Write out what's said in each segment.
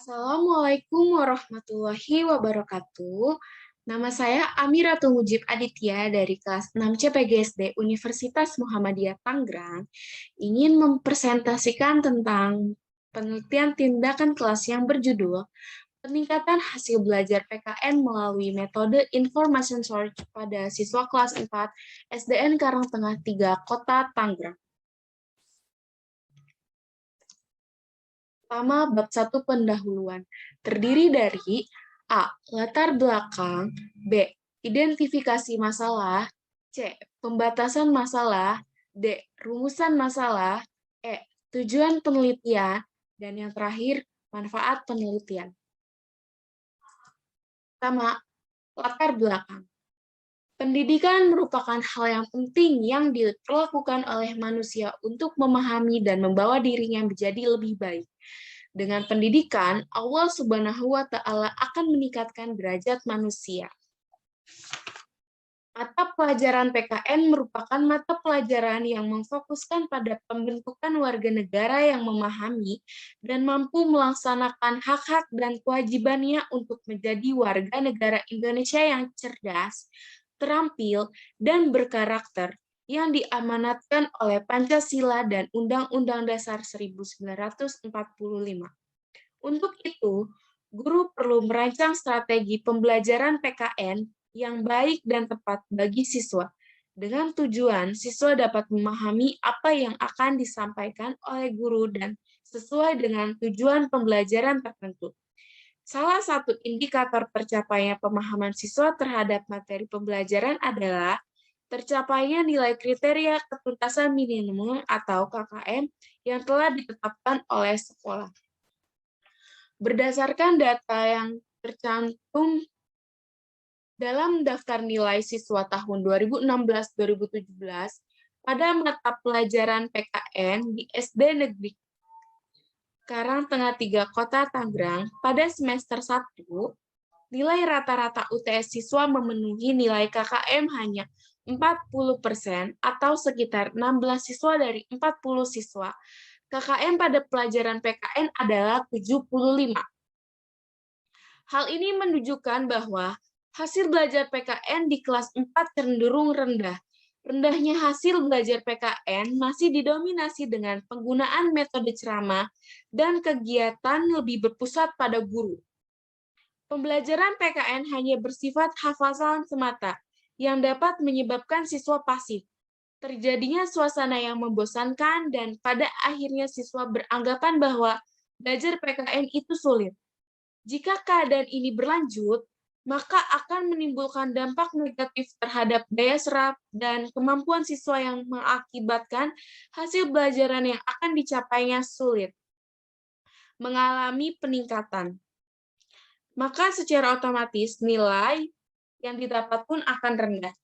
Assalamualaikum warahmatullahi wabarakatuh. Nama saya Amiratul Mujib Aditya dari kelas 6 CPGSD Universitas Muhammadiyah Tangerang. Ingin mempresentasikan tentang penelitian tindakan kelas yang berjudul Peningkatan Hasil Belajar PKN melalui Metode Information Search pada siswa kelas 4 SDN Karangtengah 3 Kota Tangerang. Pertama, bab 1 pendahuluan. Terdiri dari A. Latar belakang, B. Identifikasi masalah, C. Pembatasan masalah, D. Rumusan masalah, E. Tujuan penelitian, dan yang terakhir, manfaat penelitian. Pertama, latar belakang. Pendidikan merupakan hal yang penting yang dilakukan oleh manusia untuk memahami dan membawa dirinya menjadi lebih baik. Dengan pendidikan, Allah Subhanahu wa Ta'ala akan meningkatkan derajat manusia. Mata pelajaran PKN merupakan mata pelajaran yang memfokuskan pada pembentukan warga negara yang memahami dan mampu melaksanakan hak-hak dan kewajibannya untuk menjadi warga negara Indonesia yang cerdas, terampil, dan berkarakter yang diamanatkan oleh Pancasila dan Undang-Undang Dasar 1945. Untuk itu, guru perlu merancang strategi pembelajaran PKN yang baik dan tepat bagi siswa, dengan tujuan siswa dapat memahami apa yang akan disampaikan oleh guru dan sesuai dengan tujuan pembelajaran tertentu. Salah satu indikator tercapainya pemahaman siswa terhadap materi pembelajaran adalah tercapainya nilai kriteria ketuntasan minimum atau KKM yang telah ditetapkan oleh sekolah. Berdasarkan data yang tercantum dalam daftar nilai siswa tahun 2016-2017, pada mata pelajaran PKN di SD Negeri Karangtengah 3 Kota Tangerang, pada semester 1, nilai rata-rata UTS siswa memenuhi nilai KKM hanya 40% atau sekitar 16 siswa dari 40 siswa. KKM pada pelajaran PKN adalah 75. Hal ini menunjukkan bahwa hasil belajar PKN di kelas 4 cenderung rendah. Rendahnya hasil belajar PKN masih didominasi dengan penggunaan metode ceramah dan kegiatan lebih berpusat pada guru. Pembelajaran PKN hanya bersifat hafalan semata, yang dapat menyebabkan siswa pasif. Terjadinya suasana yang membosankan dan pada akhirnya siswa beranggapan bahwa belajar PKN itu sulit. Jika keadaan ini berlanjut, maka akan menimbulkan dampak negatif terhadap daya serap dan kemampuan siswa yang mengakibatkan hasil belajaran yang akan dicapainya sulit, mengalami peningkatan. Maka secara otomatis nilai yang didapat pun akan rendah.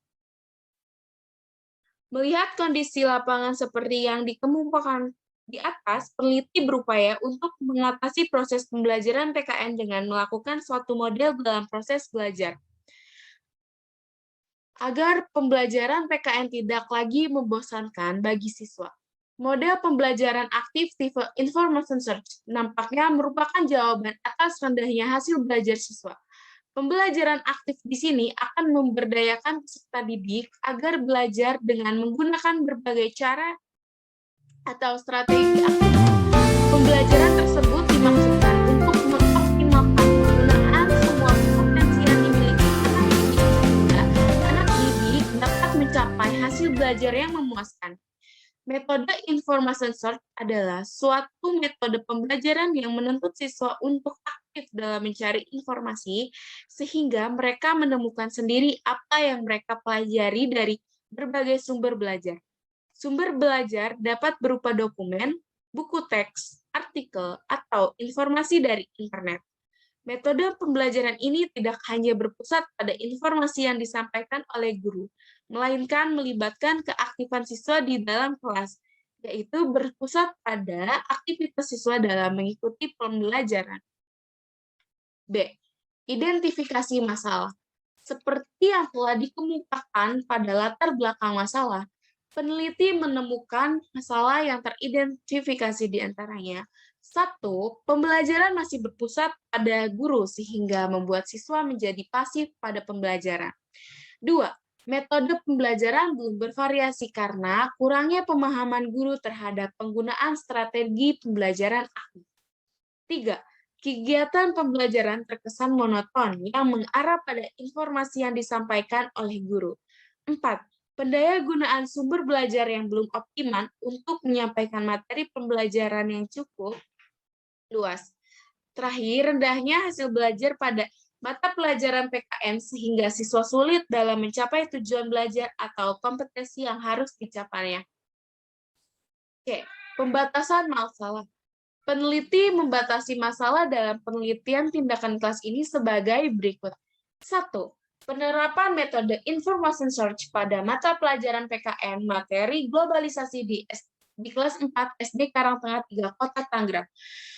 Melihat kondisi lapangan seperti yang dikemukakan di atas, peneliti berupaya untuk mengatasi proses pembelajaran PKN dengan melakukan suatu model dalam proses belajar. Agar pembelajaran PKN tidak lagi membosankan bagi siswa. Model pembelajaran aktif tipe Information Search nampaknya merupakan jawaban atas rendahnya hasil belajar siswa. Pembelajaran aktif di sini akan memberdayakan peserta didik agar belajar dengan menggunakan berbagai cara atau strategi aktif. Pembelajaran tersebut dimaksudkan untuk mengoptimalkan penggunaan semua potensi yang dimiliki sehingga anak didik dapat mencapai hasil belajar yang memuaskan. Metode Information Search adalah suatu metode pembelajaran yang menuntut siswa untuk aktif dalam mencari informasi sehingga mereka menemukan sendiri apa yang mereka pelajari dari berbagai sumber belajar. Sumber belajar dapat berupa dokumen, buku teks, artikel, atau informasi dari internet. Metode pembelajaran ini tidak hanya berpusat pada informasi yang disampaikan oleh guru, melainkan melibatkan keaktifan siswa di dalam kelas, yaitu berpusat pada aktivitas siswa dalam mengikuti pembelajaran. B. Identifikasi masalah. Seperti yang telah dikemukakan pada latar belakang masalah, peneliti menemukan masalah yang teridentifikasi di antaranya 1. Pembelajaran masih berpusat pada guru sehingga membuat siswa menjadi pasif pada pembelajaran. 2. Metode pembelajaran belum bervariasi karena kurangnya pemahaman guru terhadap penggunaan strategi pembelajaran aktif. 3. Kegiatan pembelajaran terkesan monoton yang mengarah pada informasi yang disampaikan oleh guru. 4. Pendayagunaan sumber belajar yang belum optimal untuk menyampaikan materi pembelajaran yang cukup luas. Terakhir, rendahnya hasil belajar pada mata pelajaran PKN sehingga siswa sulit dalam mencapai tujuan belajar atau kompetensi yang harus dicapainya. Oke, pembatasan masalah. Peneliti membatasi masalah dalam penelitian tindakan kelas ini sebagai berikut. 1. Penerapan metode information search pada mata pelajaran PKN materi globalisasi di kelas 4 SD Karangtengah 3 Kota Tangerang.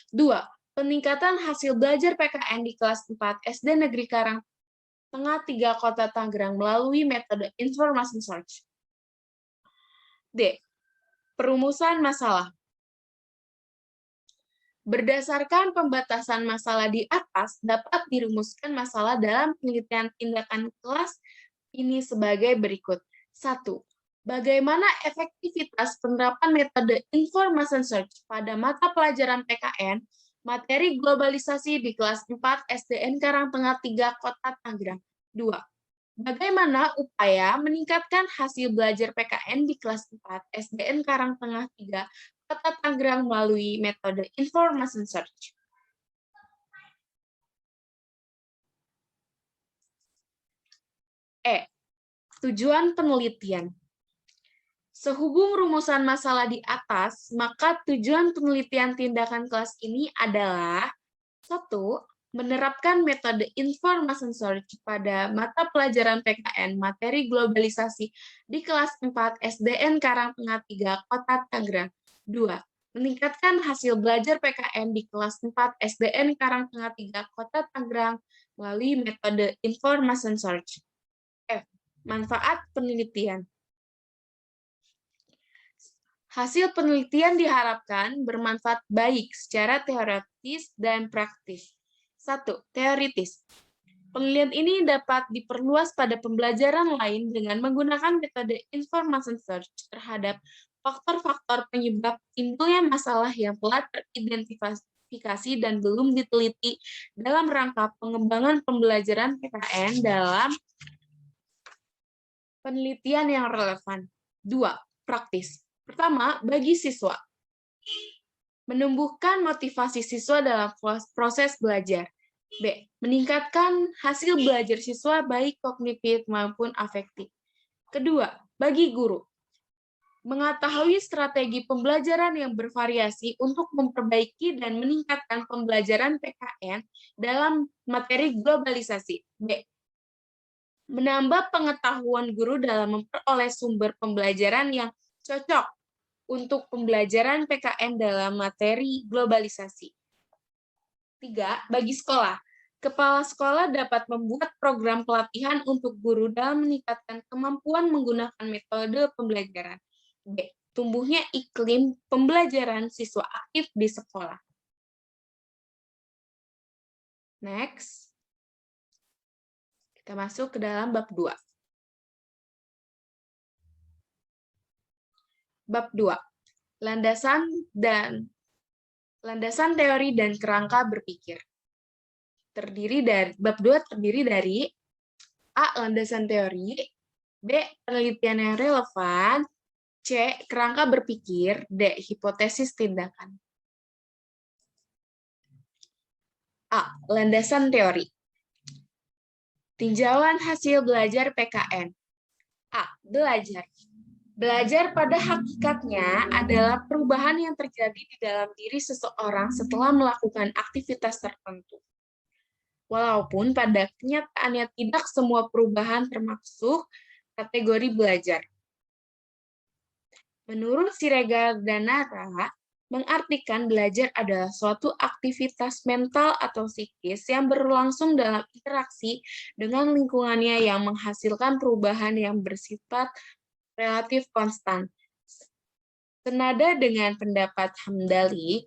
2. Peningkatan hasil belajar PKN di kelas 4 SD Negeri Karangtengah 3 Kota Tangerang melalui metode information search. D. Perumusan masalah. Berdasarkan pembatasan masalah di atas, dapat dirumuskan masalah dalam penelitian tindakan kelas ini sebagai berikut. 1. Bagaimana efektivitas penerapan metode information search pada mata pelajaran PKN, materi globalisasi di kelas 4 SDN Karangtengah 3 Kota Tangerang. 2. Bagaimana upaya meningkatkan hasil belajar PKN di kelas 4 SDN Karangtengah 3 Kota Tangerang melalui metode information search. E. Tujuan penelitian. Sehubung rumusan masalah di atas, maka tujuan penelitian tindakan kelas ini adalah 1. Menerapkan metode information search pada mata pelajaran PKN materi globalisasi di kelas 4 SDN Karangtengah 3 Kota Tangerang. 2. Meningkatkan hasil belajar PKN di kelas 4 SDN Karangtengah 3 Kota Tangerang melalui metode information search. F. Manfaat penelitian. Hasil penelitian diharapkan bermanfaat baik secara teoritis dan praktis. 1. Teoritis. Penelitian ini dapat diperluas pada pembelajaran lain dengan menggunakan metode information search terhadap faktor-faktor penyebab timbulnya masalah yang telah teridentifikasi dan belum diteliti dalam rangka pengembangan pembelajaran PKN dalam penelitian yang relevan. 2. Praktis. Pertama, bagi siswa. Menumbuhkan motivasi siswa dalam proses belajar. B. Meningkatkan hasil belajar siswa baik kognitif maupun afektif. Kedua, bagi guru. Mengetahui strategi pembelajaran yang bervariasi untuk memperbaiki dan meningkatkan pembelajaran PKN dalam materi globalisasi. B. Menambah pengetahuan guru dalam memperoleh sumber pembelajaran yang cocok untuk pembelajaran PKN dalam materi globalisasi. 3. Bagi sekolah. Kepala sekolah dapat membuat program pelatihan untuk guru dalam meningkatkan kemampuan menggunakan metode pembelajaran. B. Tumbuhnya iklim pembelajaran siswa aktif di sekolah. Next. Kita masuk ke dalam bab 2. Bab 2. Landasan teori dan kerangka berpikir. Bab 2 terdiri dari A. Landasan teori, B. Penelitian yang relevan, C. Kerangka berpikir, D. Hipotesis tindakan. A. Landasan teori. Tinjauan hasil belajar PKN. A. Belajar. Belajar pada hakikatnya adalah perubahan yang terjadi di dalam diri seseorang setelah melakukan aktivitas tertentu. Walaupun pada kenyataannya tidak semua perubahan termasuk kategori belajar. Menurut Siregar dan Nara, mengartikan belajar adalah suatu aktivitas mental atau psikis yang berlangsung dalam interaksi dengan lingkungannya yang menghasilkan perubahan yang bersifat relatif konstan. Senada dengan pendapat Hamdali,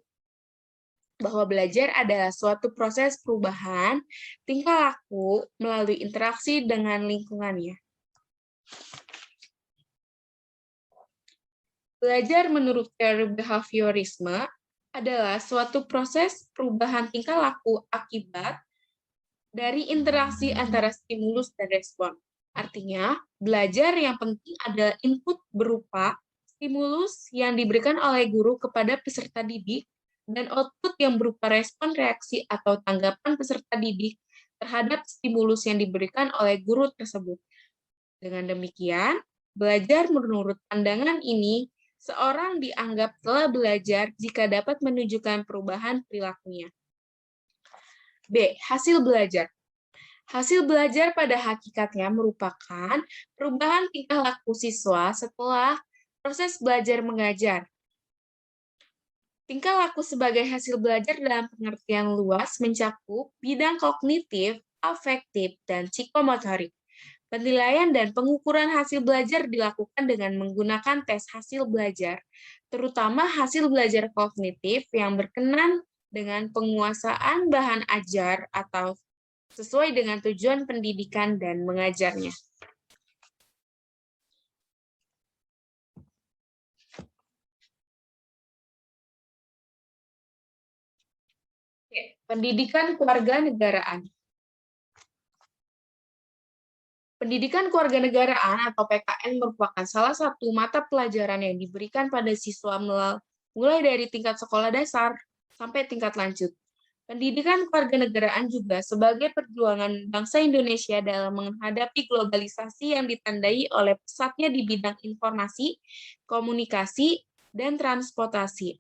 bahwa belajar adalah suatu proses perubahan tingkah laku melalui interaksi dengan lingkungannya. Belajar menurut teori behaviorisme adalah suatu proses perubahan tingkah laku akibat dari interaksi antara stimulus dan respon. Artinya, belajar yang penting adalah input berupa stimulus yang diberikan oleh guru kepada peserta didik dan output yang berupa respon reaksi atau tanggapan peserta didik terhadap stimulus yang diberikan oleh guru tersebut. Dengan demikian, belajar menurut pandangan ini, seorang dianggap telah belajar jika dapat menunjukkan perubahan perilakunya. B. Hasil belajar. Hasil belajar pada hakikatnya merupakan perubahan tingkah laku siswa setelah proses belajar mengajar. Tingkah laku sebagai hasil belajar dalam pengertian luas mencakup bidang kognitif, afektif, dan psikomotorik. Penilaian dan pengukuran hasil belajar dilakukan dengan menggunakan tes hasil belajar, terutama hasil belajar kognitif yang berkenan dengan penguasaan bahan ajar atau sesuai dengan tujuan pendidikan dan mengajarnya. Pendidikan kewarganegaraan. Pendidikan kewarganegaraan atau PKN merupakan salah satu mata pelajaran yang diberikan pada siswa mulai dari tingkat sekolah dasar sampai tingkat lanjut. Pendidikan kewarganegaraan juga sebagai perjuangan bangsa Indonesia dalam menghadapi globalisasi yang ditandai oleh pesatnya di bidang informasi, komunikasi, dan transportasi.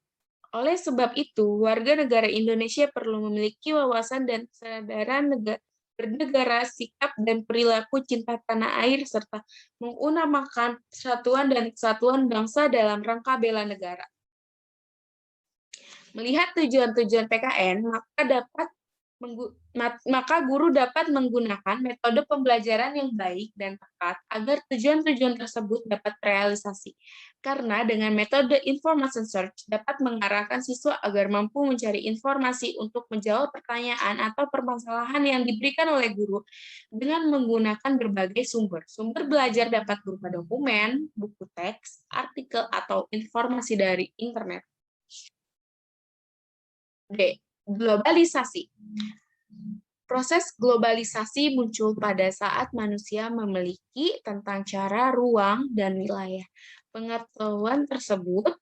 Oleh sebab itu, warga negara Indonesia perlu memiliki wawasan dan kesadaran bernegara, sikap dan perilaku cinta tanah air, serta mengutamakan persatuan dan kesatuan bangsa dalam rangka bela negara. Melihat tujuan-tujuan PKN, maka guru dapat menggunakan metode pembelajaran yang baik dan tepat agar tujuan-tujuan tersebut dapat terrealisasi. Karena dengan metode information search dapat mengarahkan siswa agar mampu mencari informasi untuk menjawab pertanyaan atau permasalahan yang diberikan oleh guru dengan menggunakan berbagai sumber. Sumber belajar dapat berupa dokumen, buku teks, artikel, atau informasi dari internet. D. Globalisasi. Proses globalisasi muncul pada saat manusia memiliki tentang cara, ruang, dan wilayah. Pengetahuan tersebut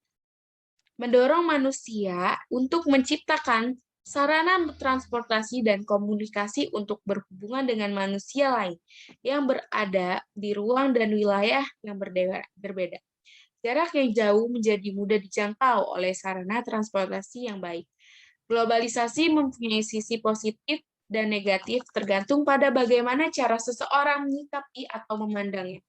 mendorong manusia untuk menciptakan sarana transportasi dan komunikasi untuk berhubungan dengan manusia lain yang berada di ruang dan wilayah yang berbeda. Jarak yang jauh menjadi mudah dijangkau oleh sarana transportasi yang baik. Globalisasi mempunyai sisi positif dan negatif tergantung pada bagaimana cara seseorang menyikapi atau memandangnya.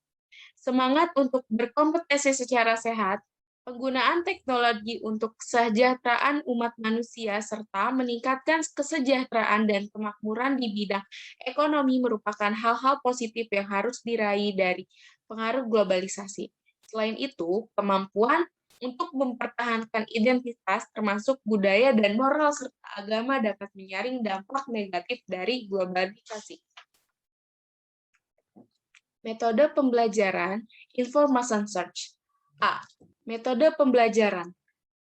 Semangat untuk berkompetensi secara sehat, penggunaan teknologi untuk kesejahteraan umat manusia, serta meningkatkan kesejahteraan dan kemakmuran di bidang ekonomi merupakan hal-hal positif yang harus diraih dari pengaruh globalisasi. Selain itu, kemampuan untuk mempertahankan identitas termasuk budaya dan moral serta agama dapat menyaring dampak negatif dari globalisasi. Metode pembelajaran information search. A. Metode pembelajaran.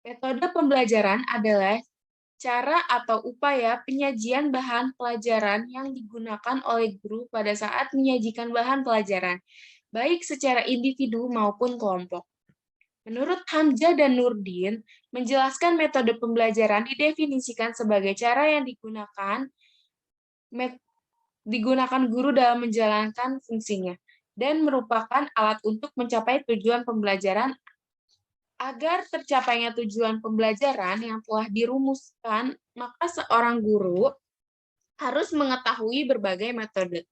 Metode pembelajaran adalah cara atau upaya penyajian bahan pelajaran yang digunakan oleh guru pada saat menyajikan bahan pelajaran, baik secara individu maupun kelompok. Menurut Hamzah dan Nurdin, menjelaskan metode pembelajaran didefinisikan sebagai cara yang digunakan guru dalam menjalankan fungsinya, dan merupakan alat untuk mencapai tujuan pembelajaran. Agar tercapainya tujuan pembelajaran yang telah dirumuskan, maka seorang guru harus mengetahui berbagai metode.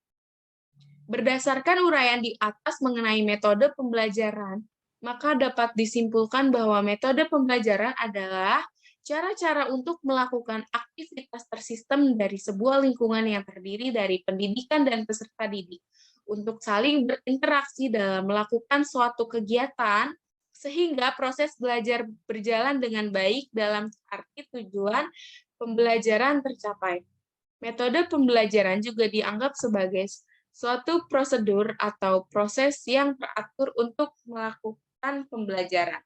Berdasarkan uraian di atas mengenai metode pembelajaran, maka dapat disimpulkan bahwa metode pembelajaran adalah cara-cara untuk melakukan aktivitas tersistem dari sebuah lingkungan yang terdiri dari pendidikan dan peserta didik, untuk saling berinteraksi dalam melakukan suatu kegiatan, sehingga proses belajar berjalan dengan baik dalam arti tujuan pembelajaran tercapai. Metode pembelajaran juga dianggap sebagai suatu prosedur atau proses yang teratur untuk melakukan pembelajaran.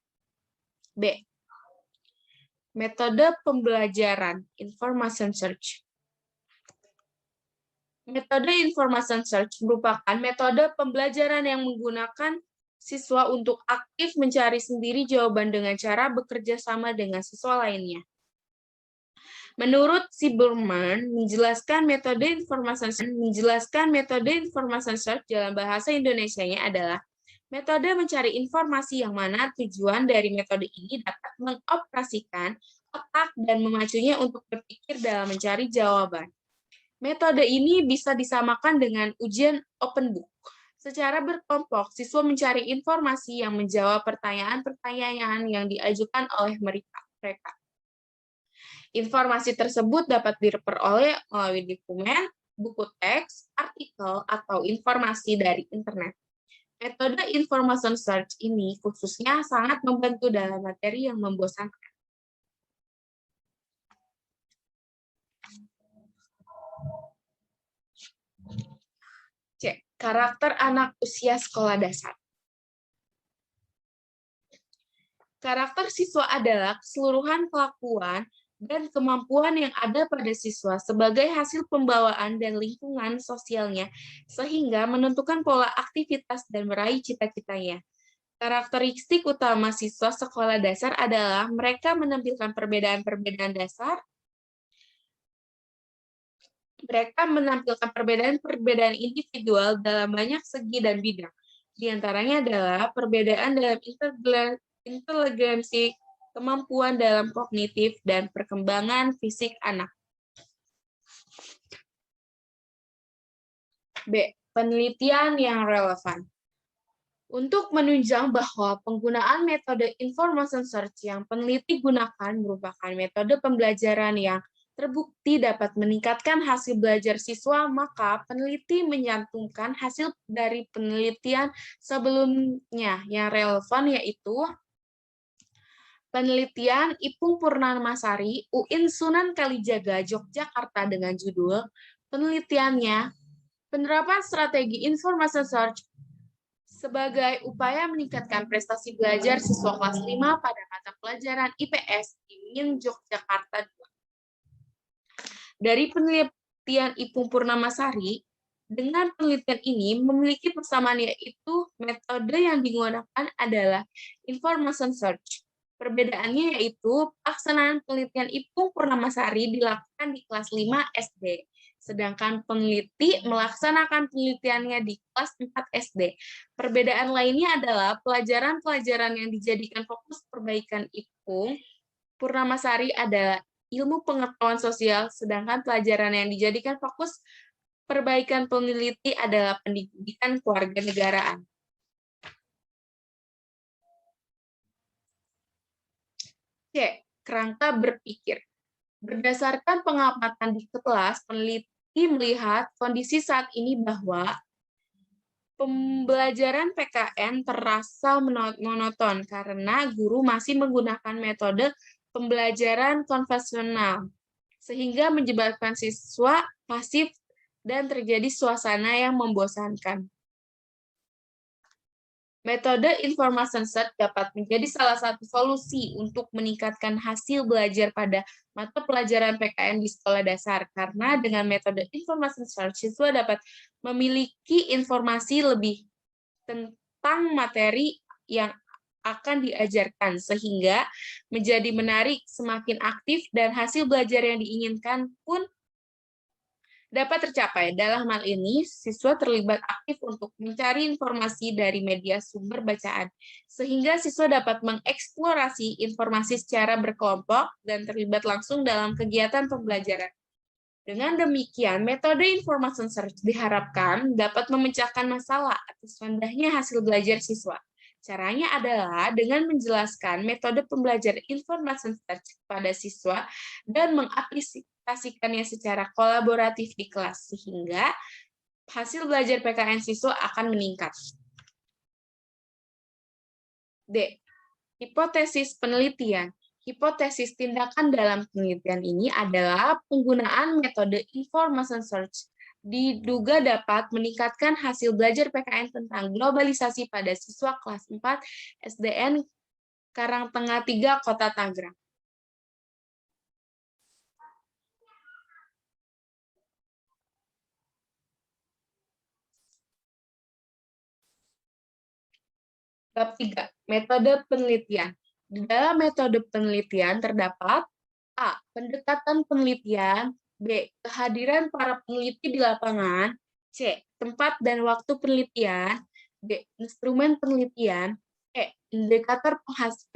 B. Metode pembelajaran information search. Metode information search merupakan metode pembelajaran yang menggunakan siswa untuk aktif mencari sendiri jawaban dengan cara bekerja sama dengan siswa lainnya. Menurut Silberman, menjelaskan metode information search dalam bahasa Indonesianya adalah metode mencari informasi yang mana tujuan dari metode ini dapat mengoperasikan otak dan memacunya untuk berpikir dalam mencari jawaban. Metode ini bisa disamakan dengan ujian open book. Secara berkelompok, siswa mencari informasi yang menjawab pertanyaan-pertanyaan yang diajukan oleh mereka. Informasi tersebut dapat diperoleh melalui dokumen, buku teks, artikel, atau informasi dari internet. Metode information search ini khususnya sangat membantu dalam materi yang membosankan. C. Karakter anak usia sekolah dasar. Karakter siswa adalah keseluruhan kelakuan dan kemampuan yang ada pada siswa sebagai hasil pembawaan dan lingkungan sosialnya, sehingga menentukan pola aktivitas dan meraih cita-citanya. Karakteristik utama siswa sekolah dasar adalah mereka menampilkan perbedaan-perbedaan dasar. Mereka menampilkan perbedaan-perbedaan individual dalam banyak segi dan bidang. Di antaranya adalah perbedaan dalam inteligensi, kemampuan dalam kognitif, dan perkembangan fisik anak. B. Penelitian yang relevan. Untuk menunjang bahwa penggunaan metode information search yang peneliti gunakan merupakan metode pembelajaran yang terbukti dapat meningkatkan hasil belajar siswa, maka peneliti menyantumkan hasil dari penelitian sebelumnya yang relevan, yaitu penelitian Ipung Purnamasari, UIN Sunan Kalijaga, Yogyakarta dengan judul penelitiannya penerapan strategi information search sebagai upaya meningkatkan prestasi belajar siswa kelas 5 pada mata pelajaran IPS di UIN Yogyakarta 2. Dari penelitian Ipung Purnamasari, dengan penelitian ini memiliki persamaan, yaitu metode yang digunakan adalah information search. Perbedaannya yaitu pelaksanaan penelitian Ipung Purnamasari dilakukan di kelas 5 SD, sedangkan peneliti melaksanakan penelitiannya di kelas 4 SD. Perbedaan lainnya adalah pelajaran-pelajaran yang dijadikan fokus perbaikan Ipung Purnamasari adalah ilmu pengetahuan sosial, sedangkan pelajaran yang dijadikan fokus perbaikan peneliti adalah pendidikan kewarganegaraan. C. Kerangka berpikir. Berdasarkan pengamatan di kelas, peneliti melihat kondisi saat ini bahwa pembelajaran PKN terasa monoton karena guru masih menggunakan metode pembelajaran konvensional, sehingga menyebabkan siswa pasif dan terjadi suasana yang membosankan. Metode information search dapat menjadi salah satu solusi untuk meningkatkan hasil belajar pada mata pelajaran PKN di sekolah dasar, karena dengan metode information search, siswa dapat memiliki informasi lebih tentang materi yang akan diajarkan, sehingga menjadi menarik, semakin aktif, dan hasil belajar yang diinginkan pun dapat tercapai. Dalam hal ini, siswa terlibat aktif untuk mencari informasi dari media sumber bacaan, sehingga siswa dapat mengeksplorasi informasi secara berkelompok dan terlibat langsung dalam kegiatan pembelajaran. Dengan demikian, metode information search diharapkan dapat memecahkan masalah atas rendahnya hasil belajar siswa. Caranya adalah dengan menjelaskan metode pembelajaran information search kepada siswa dan mengaplikasikannya secara kolaboratif di kelas, sehingga hasil belajar PKN siswa akan meningkat. D. Hipotesis penelitian. Hipotesis tindakan dalam penelitian ini adalah penggunaan metode information search diduga dapat meningkatkan hasil belajar PKN tentang globalisasi pada siswa kelas 4 SDN Karangtengah 3, Kota Tangerang. Bab 3. Metode penelitian. Di dalam metode penelitian terdapat A. Pendekatan penelitian. B. Kehadiran para peneliti di lapangan. C. Tempat dan waktu penelitian. D. Instrumen penelitian. E. Indikator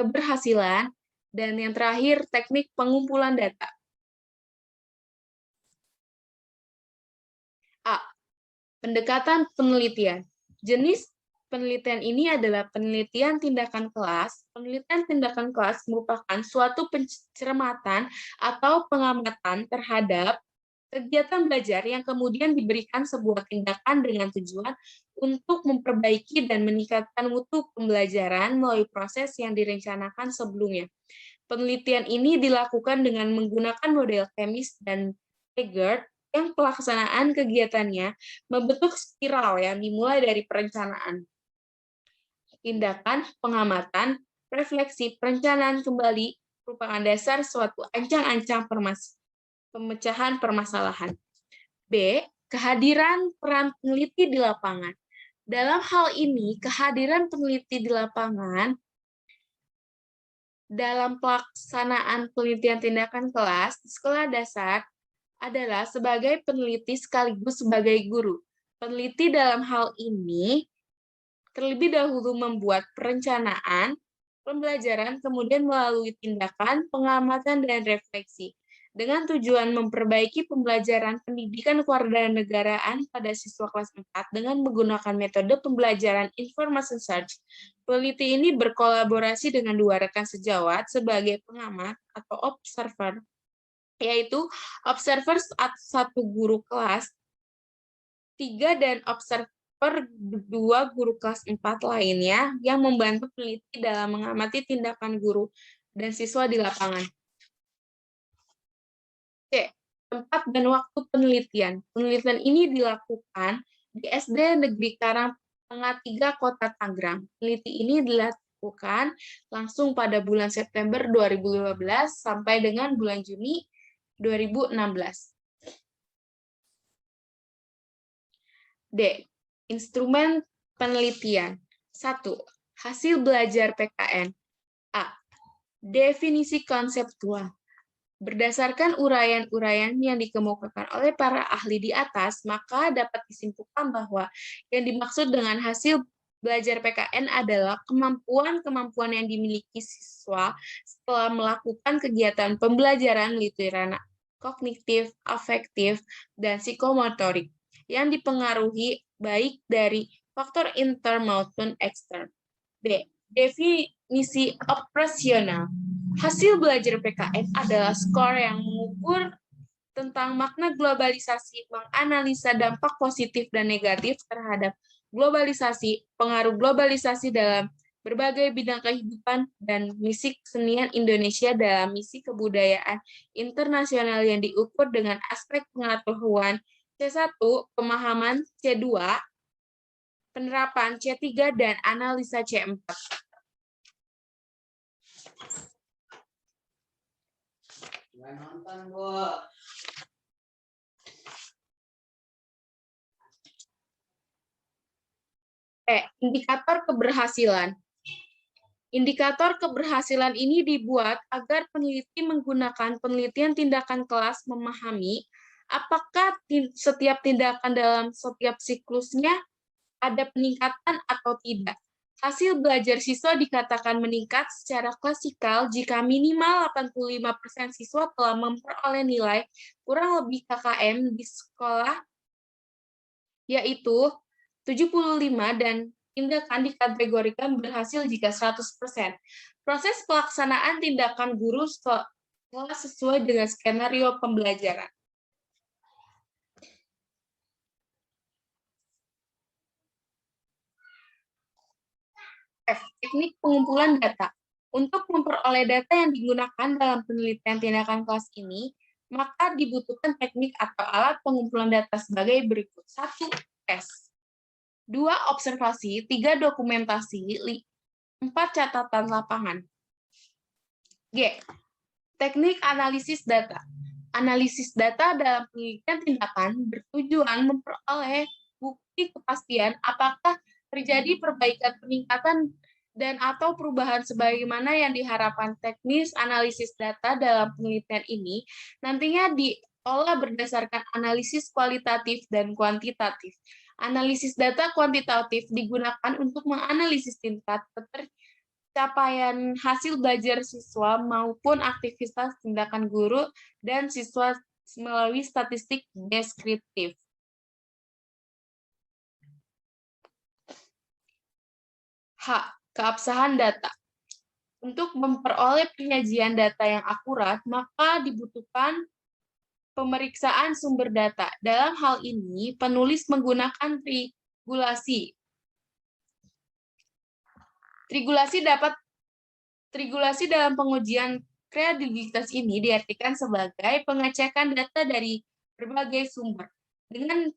keberhasilan. Dan yang terakhir, teknik pengumpulan data. A. Pendekatan penelitian. Jenis penelitian ini adalah penelitian tindakan kelas. Penelitian tindakan kelas merupakan suatu pencermatan atau pengamatan terhadap kegiatan belajar yang kemudian diberikan sebuah tindakan dengan tujuan untuk memperbaiki dan meningkatkan mutu pembelajaran melalui proses yang direncanakan sebelumnya. Penelitian ini dilakukan dengan menggunakan model Chemis dan Taggart yang pelaksanaan kegiatannya membentuk spiral yang dimulai dari perencanaan, tindakan, pengamatan, refleksi, perencanaan kembali merupakan dasar suatu ancang-ancang pemecahan permasalahan. B. Kehadiran peran peneliti di lapangan. Dalam hal ini, kehadiran peneliti di lapangan dalam pelaksanaan penelitian tindakan kelas di sekolah dasar adalah sebagai peneliti sekaligus sebagai guru. Peneliti dalam hal ini terlebih dahulu membuat perencanaan pembelajaran, kemudian melalui tindakan, pengamatan, dan refleksi, dengan tujuan memperbaiki pembelajaran pendidikan kewarganegaraan pada siswa kelas 4 dengan menggunakan metode pembelajaran information search. Peneliti ini berkolaborasi dengan dua rekan sejawat sebagai pengamat atau observer, yaitu observer satu guru kelas 3 dan observer dua guru kelas 4 lainnya yang membantu peneliti dalam mengamati tindakan guru dan siswa di lapangan. C. Tempat dan waktu penelitian. Penelitian ini dilakukan di SD Negeri Karangtengah 3, Kota Tangerang. Peneliti ini dilakukan langsung pada bulan September 2015 sampai dengan bulan Juni 2016. D. Instrumen penelitian. 1. Hasil belajar PKN. A. Definisi konseptual. Berdasarkan uraian-uraian yang dikemukakan oleh para ahli di atas, maka dapat disimpulkan bahwa yang dimaksud dengan hasil belajar PKN adalah kemampuan-kemampuan yang dimiliki siswa setelah melakukan kegiatan pembelajaran literana, kognitif, afektif, dan psikomotorik yang dipengaruhi baik dari faktor intern maupun ekstern. B. Definisi operasional. Hasil belajar PKN adalah skor yang mengukur tentang makna globalisasi, menganalisa dampak positif dan negatif terhadap globalisasi, pengaruh globalisasi dalam berbagai bidang kehidupan, dan misi kesenian Indonesia dalam misi kebudayaan internasional yang diukur dengan aspek pengetahuan C1, pemahaman C2, penerapan C3, dan analisa C4. Indikator keberhasilan. Indikator keberhasilan ini dibuat agar peneliti menggunakan penelitian tindakan kelas memahami apakah setiap tindakan dalam setiap siklusnya ada peningkatan atau tidak. Hasil belajar siswa dikatakan meningkat secara klasikal jika minimal 85% siswa telah memperoleh nilai kurang lebih KKM di sekolah, yaitu 75, dan tindakan dikategorikan berhasil jika 100%. Proses pelaksanaan tindakan guru telah sesuai dengan skenario pembelajaran. F. Teknik pengumpulan data. Untuk memperoleh data yang digunakan dalam penelitian tindakan kelas ini, maka dibutuhkan teknik atau alat pengumpulan data sebagai berikut. 1. Tes. 2. Observasi. 3. Dokumentasi. 4. Catatan lapangan. G. Teknik analisis data. Analisis data dalam penelitian tindakan bertujuan memperoleh bukti kepastian apakah terjadi perbaikan peningkatan dan atau perubahan sebagaimana yang diharapkan. Teknis analisis data dalam penelitian ini nantinya diolah berdasarkan analisis kualitatif dan kuantitatif. Analisis data kuantitatif digunakan untuk menganalisis tingkat capaian hasil belajar siswa maupun aktivitas tindakan guru dan siswa melalui statistik deskriptif. H. Keabsahan data. Untuk memperoleh penyajian data yang akurat, maka dibutuhkan pemeriksaan sumber data. Dalam hal ini, penulis menggunakan trigulasi. Trigulasi dalam pengujian kredibilitas ini diartikan sebagai pengecekan data dari berbagai sumber dengan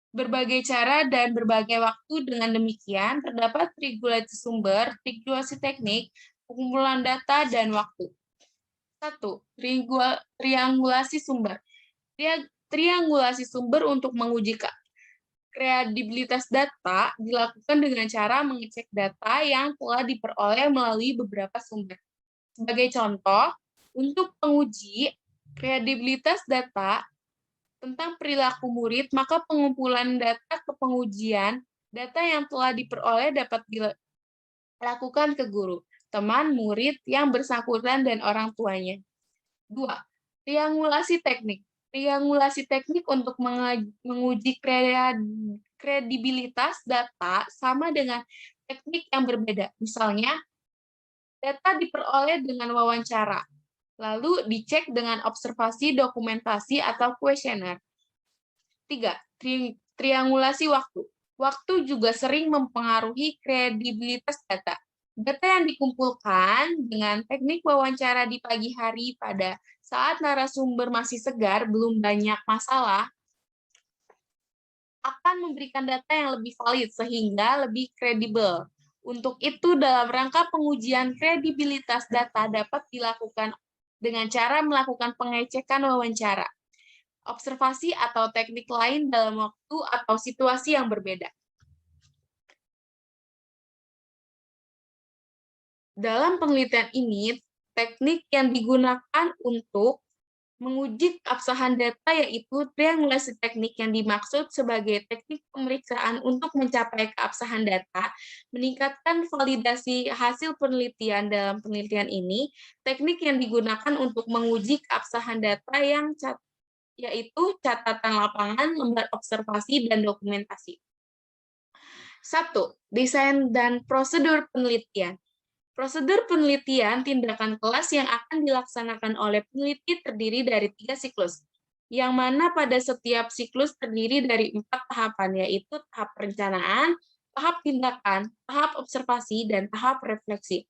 berbagai cara dan berbagai waktu. Dengan demikian, terdapat trigulasi sumber, trigulasi teknik, pengumpulan data, dan waktu. 1. Triangulasi sumber. Triangulasi sumber untuk menguji kredibilitas data dilakukan dengan cara mengecek data yang telah diperoleh melalui beberapa sumber. Sebagai contoh, untuk menguji kredibilitas data tentang perilaku murid, maka pengumpulan data ke pengujian data yang telah diperoleh dapat dilakukan ke guru, teman, murid yang bersangkutan, dan orang tuanya. 2. Triangulasi teknik. Triangulasi teknik untuk menguji kredibilitas data sama dengan teknik yang berbeda. Misalnya, data diperoleh dengan wawancara, lalu dicek dengan observasi, dokumentasi, atau kuesioner. 3. Triangulasi waktu. Waktu juga sering mempengaruhi kredibilitas data. Data yang dikumpulkan dengan teknik wawancara di pagi hari pada saat narasumber masih segar, belum banyak masalah, akan memberikan data yang lebih valid sehingga lebih kredibel. Untuk itu, dalam rangka pengujian kredibilitas data dapat dilakukan dengan cara melakukan pengecekan wawancara, observasi, atau teknik lain dalam waktu atau situasi yang berbeda. Dalam penelitian ini, teknik yang digunakan untuk menguji keabsahan data yaitu triangulasi teknik. Yang dimaksud sebagai teknik pemeriksaan untuk mencapai keabsahan data, meningkatkan validasi hasil penelitian. Dalam penelitian ini, teknik yang digunakan untuk menguji keabsahan data yaitu catatan lapangan, lembar observasi, dan dokumentasi. 1. Desain dan prosedur penelitian. Prosedur penelitian tindakan kelas yang akan dilaksanakan oleh peneliti terdiri dari 3 siklus, yang mana pada setiap siklus terdiri dari 4 tahapan, yaitu tahap perencanaan, tahap tindakan, tahap observasi, dan tahap refleksi.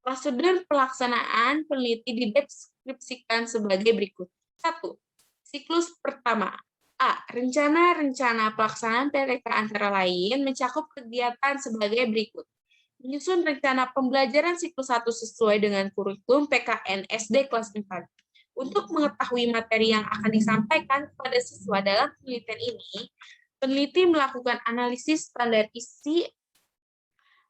Prosedur pelaksanaan peneliti dideskripsikan sebagai berikut. 1. Siklus pertama. A. Rencana pelaksanaan PTK antara lain mencakup kegiatan sebagai berikut. Menyusun rencana pembelajaran siklus 1 sesuai dengan kurikulum PKN SD kelas 4. Untuk mengetahui materi yang akan disampaikan kepada siswa dalam penelitian ini, peneliti melakukan analisis standar isi,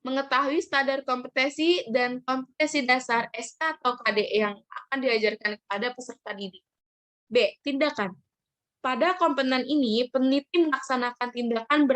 mengetahui standar kompetensi dan kompetensi dasar SK atau KD yang akan diajarkan kepada peserta didik. B. Tindakan. Pada komponen ini, peneliti melaksanakan tindakan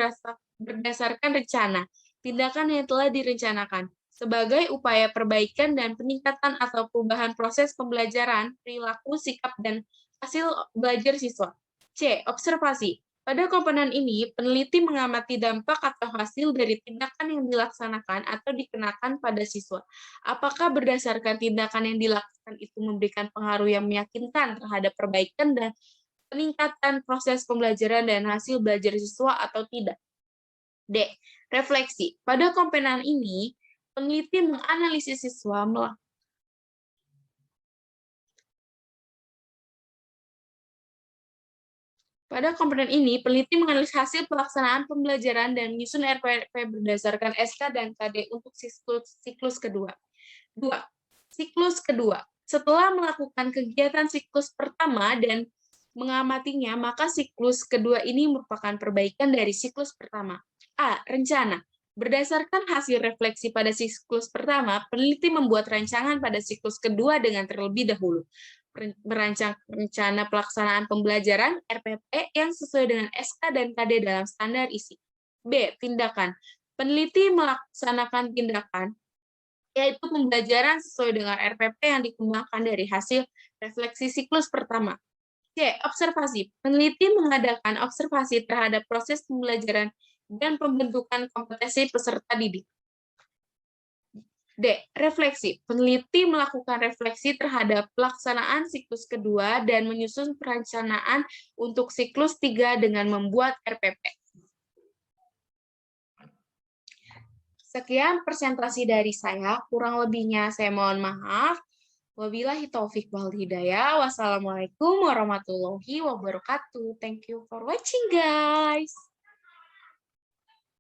berdasarkan rencana, tindakan yang telah direncanakan, sebagai upaya perbaikan dan peningkatan atau perubahan proses pembelajaran, perilaku, sikap, dan hasil belajar siswa. C. Observasi. Pada komponen ini, peneliti mengamati dampak atau hasil dari tindakan yang dilaksanakan atau dikenakan pada siswa. Apakah berdasarkan tindakan yang dilakukan itu memberikan pengaruh yang meyakinkan terhadap perbaikan dan peningkatan proses pembelajaran dan hasil belajar siswa atau tidak. D. Refleksi. Pada komponen ini, peneliti menganalisis siswa Pada komponen ini, peneliti menganalisis hasil pelaksanaan pembelajaran dan menyusun RPP berdasarkan SK dan KD untuk siklus kedua. 2. Siklus kedua. Setelah melakukan kegiatan siklus pertama dan mengamatinya, maka siklus kedua ini merupakan perbaikan dari siklus pertama. A. Rencana. Berdasarkan hasil refleksi pada siklus pertama, peneliti membuat rancangan pada siklus kedua dengan terlebih dahulu. Merancang rencana pelaksanaan pembelajaran RPP yang sesuai dengan SK dan KD dalam standar isi. B. Tindakan. Peneliti melaksanakan tindakan, yaitu pembelajaran sesuai dengan RPP yang dikembangkan dari hasil refleksi siklus pertama. C. Observasi. Peneliti mengadakan observasi terhadap proses pembelajaran dan pembentukan kompetensi peserta didik. D. Refleksi. Peneliti melakukan refleksi terhadap pelaksanaan siklus kedua dan menyusun perencanaan untuk siklus 3 dengan membuat RPP. Sekian presentasi dari saya, kurang lebihnya saya mohon maaf. Wabillahi taufik wal hidayah. Wassalamualaikum warahmatullahi wabarakatuh. Thank you for watching, guys.